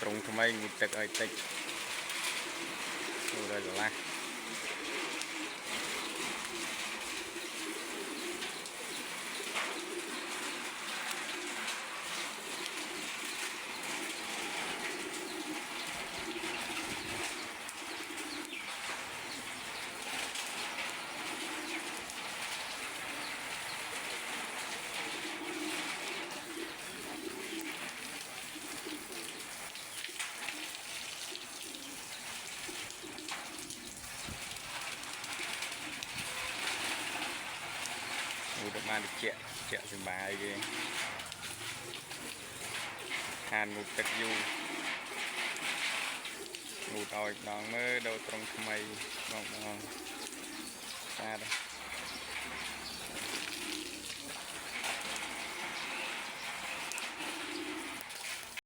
trùng tham ấy ngụt tật ấy tịch rồi là được mang được chẹt từ bài kia hàn một tật du ngủ tỏi đòn mơ đầu trong mây ngon ngon xa đây